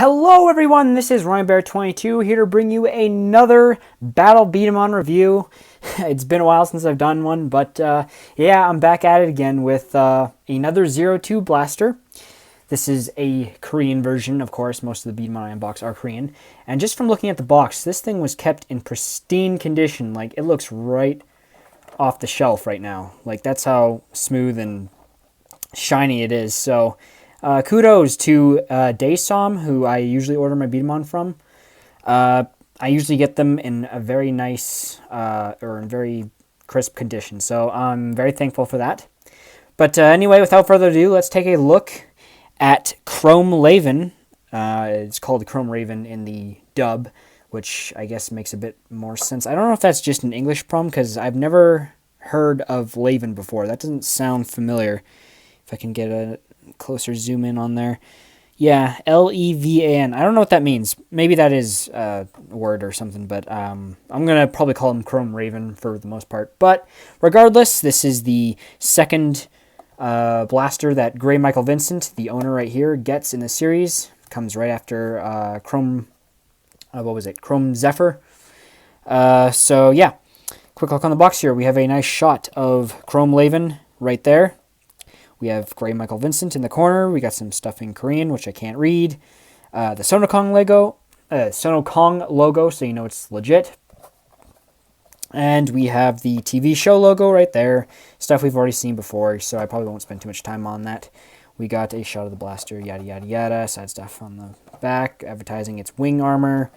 Hello everyone, this is RyanBear22 here to bring you another Battle B-DAMAN review. It's been a while since I've done one, but yeah, I'm back at it again with another 02 blaster. This is a Korean version, of course. Most of the B-DAMAN I unbox are Korean. And just from looking at the box, this thing was kept in pristine condition. Like, it looks right off the shelf right now. Like, that's how smooth and shiny it is. So kudos to Jensation, who I usually order my B-DAMAN from. I usually get them in a very nice or in very crisp condition, so I'm very thankful for that. But anyway, without further ado, let's take a look at Chrome Levan. It's called Chrome Raven in the dub, which I guess makes a bit more sense. I don't know if that's just an English problem, because I've never heard of Levan before. That doesn't sound familiar. If I can get a closer zoom in on there. Yeah, Levan. I don't know what that means. Maybe that is a word or something, but I'm going to probably call him Chrome Raven for the most part. But regardless, this is the second blaster that Gray Michael Vincent, the owner right here, gets in the series. Comes right after Chrome, what was it? Chrome Zephyr. So yeah, quick look on the box here. We have a nice shot of Chrome Levan right there. We have Gray Michael Vincent in the corner. We got some stuff in Korean, which I can't read. The Sonokong logo, so you know it's legit. And we have the TV show logo right there. Stuff we've already seen before, so I probably won't spend too much time on that. We got a shot of the blaster, yada, yada, yada. Side stuff on the back, advertising its wing armor.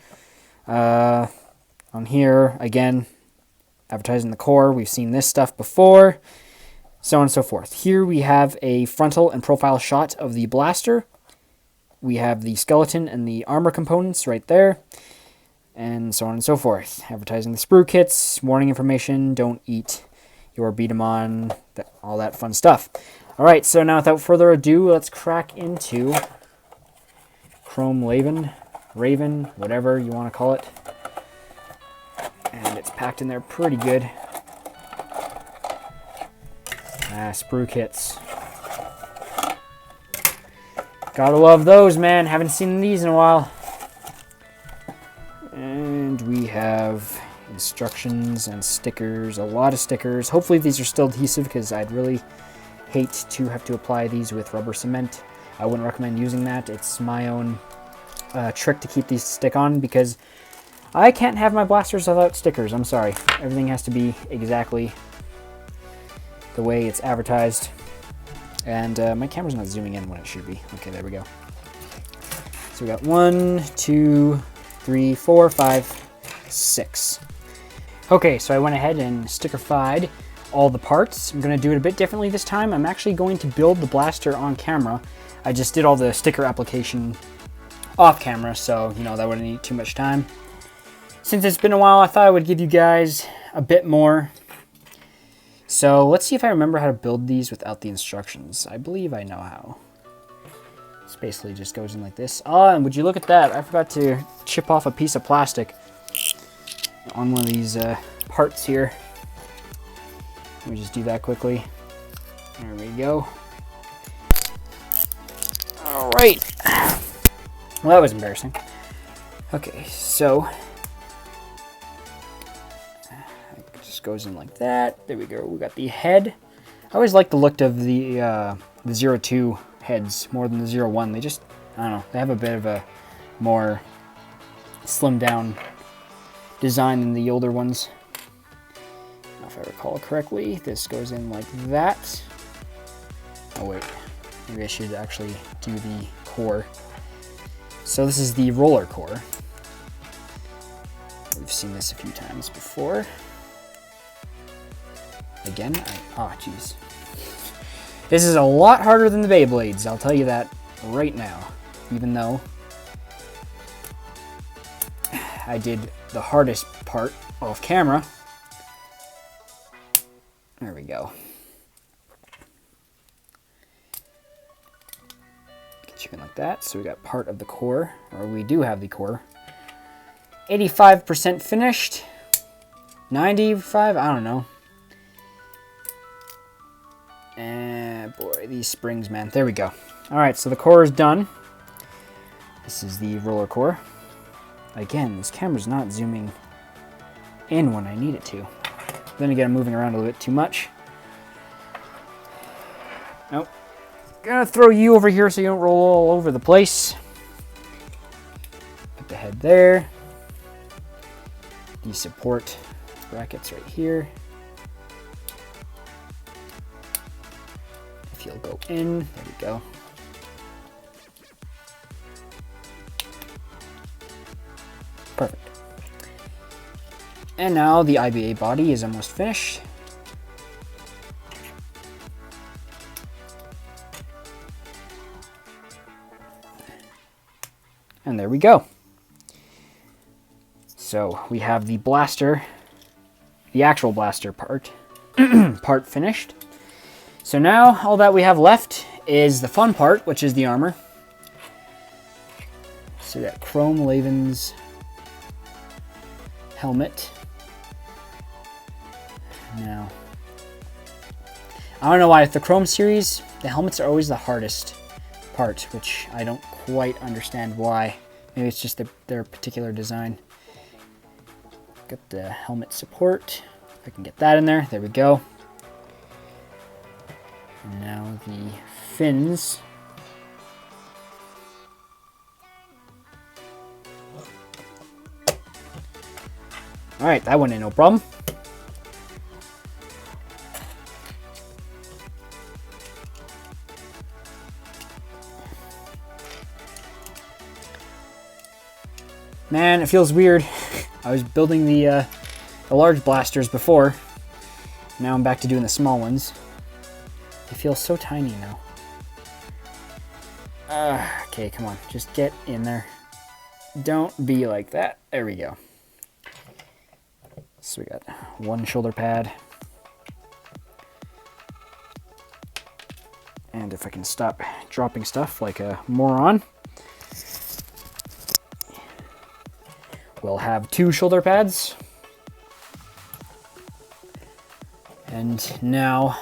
On here, again, advertising the core. We've seen this stuff before. So on and so forth. Here we have a frontal and profile shot of the blaster. We have the skeleton and the armor components right there. And so on and so forth. Advertising the sprue kits, warning information, don't eat your B-DAMAN, all that fun stuff. Alright, so now without further ado, let's crack into Chrome Levan, Raven, whatever you want to call it. And it's packed in there pretty good. Sprue kits. Gotta love those, man. Haven't seen these in a while. And we have instructions and stickers. A lot of stickers. Hopefully these are still adhesive, because I'd really hate to have to apply these with rubber cement. I wouldn't recommend using that. It's my own trick to keep these to stick on, because I can't have my blasters without stickers. I'm sorry. Everything has to be exactly the way it's advertised. And my camera's not zooming in when it should be. Okay, there we go. So we got 1, 2, 3, 4, 5, 6. Okay, so I went ahead and stickerfied all the parts. I'm going to do it a bit differently this time. I'm actually going to build the blaster on camera. I just did all the sticker application off camera, so you know that wouldn't need too much time. Since it's been a while, I thought I would give you guys a bit more. So let's see if I remember how to build these without the instructions. I believe I know how. This basically just goes in like this. Oh, and would you look at that? I forgot to chip off a piece of plastic on one of these parts here. Let me just do that quickly. There we go. All right. Well, that was embarrassing. Okay, so goes in like that. There we go. We got the head. I always like the look of the 02 heads more than the 01. They just, I don't know, they have a bit of a more slimmed down design than the older ones. If I recall correctly, this goes in like that. Oh wait, maybe I should actually do the core. So this is the roller core. We've seen this a few times before. Again, oh jeez. This is a lot harder than the Beyblades, I'll tell you that right now. Even though I did the hardest part off camera. There we go. Get you in like that. So we got part of the core, or we do have the core. 85% finished. 95, I don't know. And boy, these springs, man. There we go. All right, so the core is done. This is the roller core. Again, this camera's not zooming in when I need it to. Then again, I'm moving around a little bit too much. Nope. Gonna throw you over here so you don't roll all over the place. Put the head there. The support brackets right here. If you'll go in, there we go. Perfect. And now the IBA body is almost finished. And there we go. So we have the blaster, the actual blaster part, finished. So now all that we have left is the fun part, which is the armor. So that Chrome Levan's helmet. Now, I don't know why, with the Chrome series, the helmets are always the hardest part, which I don't quite understand why. Maybe it's just their particular design. Got the helmet support. If I can get that in there. There we go. And now the fins. Alright, that went in no problem. Man, it feels weird. I was building the large blasters before. Now I'm back to doing the small ones. They feel so tiny now. Okay, come on. Just get in there. Don't be like that. There we go. So we got one shoulder pad. And if I can stop dropping stuff like a moron, we'll have two shoulder pads. And now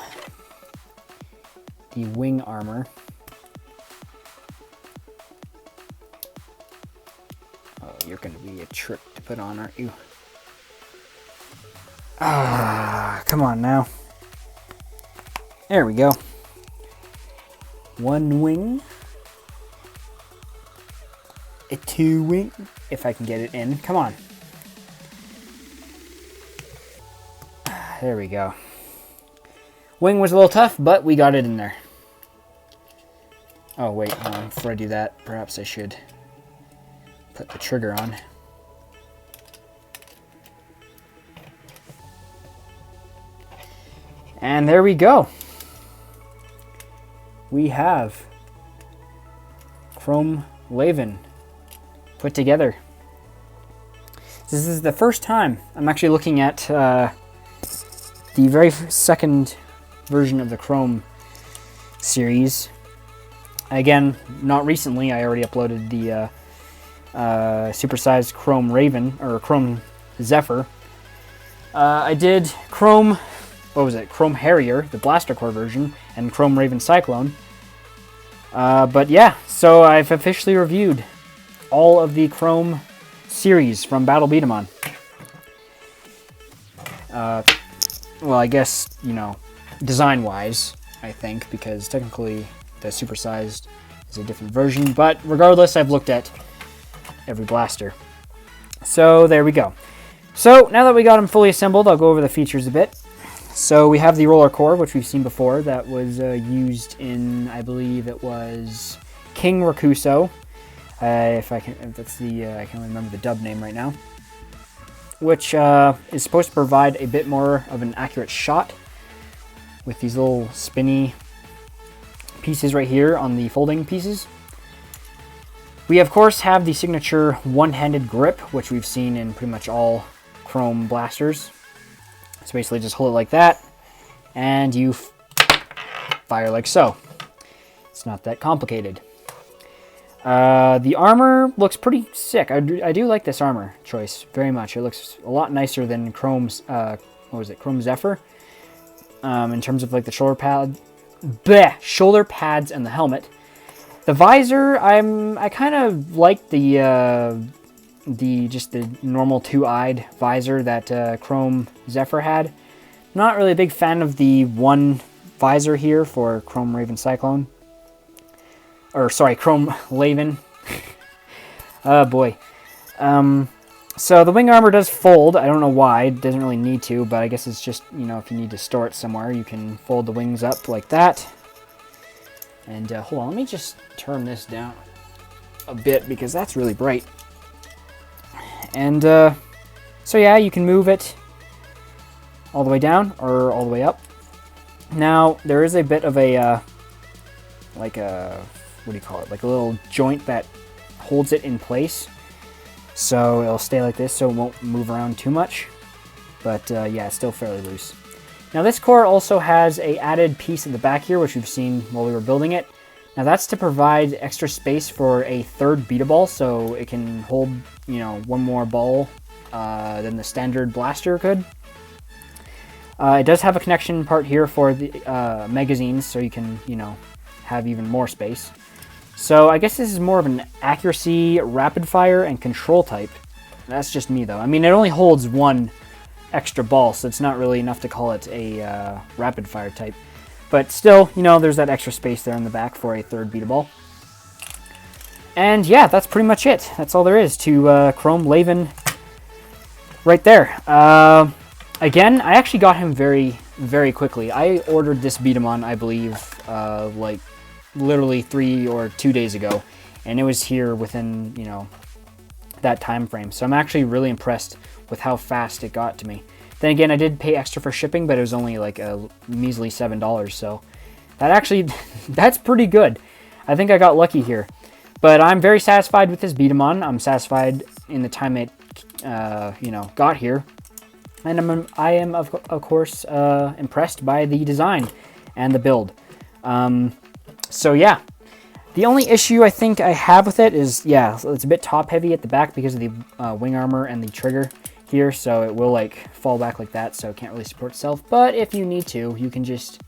the wing armor. Oh, you're going to be a trip to put on, aren't you? Come on now. There we go. One wing. A two wing. If I can get it in. Come on. There we go. Wing was a little tough, but we got it in there. Oh, wait. Before I do that, perhaps I should put the trigger on. And there we go. We have Chrome Levan put together. This is the first time I'm actually looking at the very second version of the Chrome series. Again, not recently. I already uploaded the supersized Chrome Raven, or Chrome Zephyr. I did Chrome, what was it? Chrome Harrier, the Blaster Core version, and Chrome Raven Cyclone. But yeah, so I've officially reviewed all of the Chrome series from Battle B-DAMAN. Well, I guess, you know, design-wise, I think, because technically the supersized is a different version, but regardless, I've looked at every blaster. So there we go. So now that we got them fully assembled, I'll go over the features a bit. So we have the roller core, which we've seen before, that was used in, I believe it was King Rakuso. If that's the, I can't remember the dub name right now. Which is supposed to provide a bit more of an accurate shot with these little spinny pieces right here on the folding pieces. We of course have the signature one-handed grip, which we've seen in pretty much all Chrome blasters. So basically just hold it like that, and you fire like so. It's not that complicated. The armor looks pretty sick. I do like this armor choice very much. It looks a lot nicer than Chrome's, what was it, Chrome Zephyr. In terms of like the shoulder pads and the helmet. The visor, I kind of like the just the normal two-eyed visor that Chrome Zephyr had. Not really a big fan of the one visor here for Chrome Raven Cyclone. Or sorry, Chrome Levan. Oh boy. So the wing armor does fold. I don't know why. It doesn't really need to, but I guess it's just, you know, if you need to store it somewhere, you can fold the wings up like that. And hold on, let me just turn this down a bit because that's really bright. And so yeah, you can move it all the way down or all the way up. Now, there is a bit of a, like a, what do you call it? Like a little joint that holds it in place. So it'll stay like this so it won't move around too much. But yeah, it's still fairly loose. Now this core also has a added piece at the back here, which we've seen while we were building it. Now that's to provide extra space for a third beta ball, so it can hold, you know, one more ball than the standard blaster could. It does have a connection part here for the magazines, so you can, you know, have even more space. So I guess this is more of an accuracy, rapid fire, and control type. That's just me though. I mean, it only holds one extra ball, so it's not really enough to call it a rapid fire type. But still, you know, there's that extra space there in the back for a third beta ball. And yeah, that's pretty much it. That's all there is to Chrome Levan right there. Again, I actually got him very, very quickly. I ordered this B-DAMAN, I believe, like literally 3 or 2 days ago, and it was here within, you know, that time frame. So I'm actually really impressed with how fast it got to me. Then again, I did pay extra for shipping, but it was only like a measly $7, so that actually, that's pretty good. I think I got lucky here. But I'm very satisfied with this B-DAMAN. I'm satisfied in the time it, you know, got here. And I am of course, impressed by the design and the build. So yeah, the only issue I think I have with it is, yeah, it's a bit top heavy at the back because of the wing armor and the trigger here, so it will like fall back like that, so it can't really support itself. But if you need to, you can just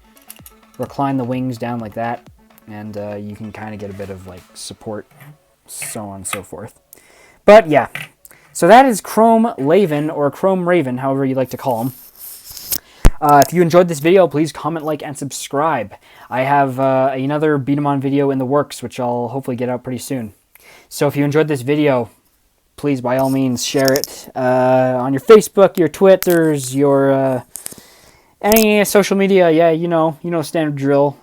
recline the wings down like that, and you can kind of get a bit of like support, so on and so forth. But yeah, so that is Chrome Levan, or Chrome Raven, however you like to call him. If you enjoyed this video, please comment, like, and subscribe. I have another B-DAMAN video in the works, which I'll hopefully get out pretty soon. So if you enjoyed this video, please, by all means, share it on your Facebook, your Twitters, your any social media. Yeah, you know, standard drill.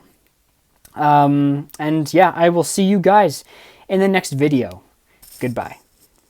And yeah, I will see you guys in the next video. Goodbye.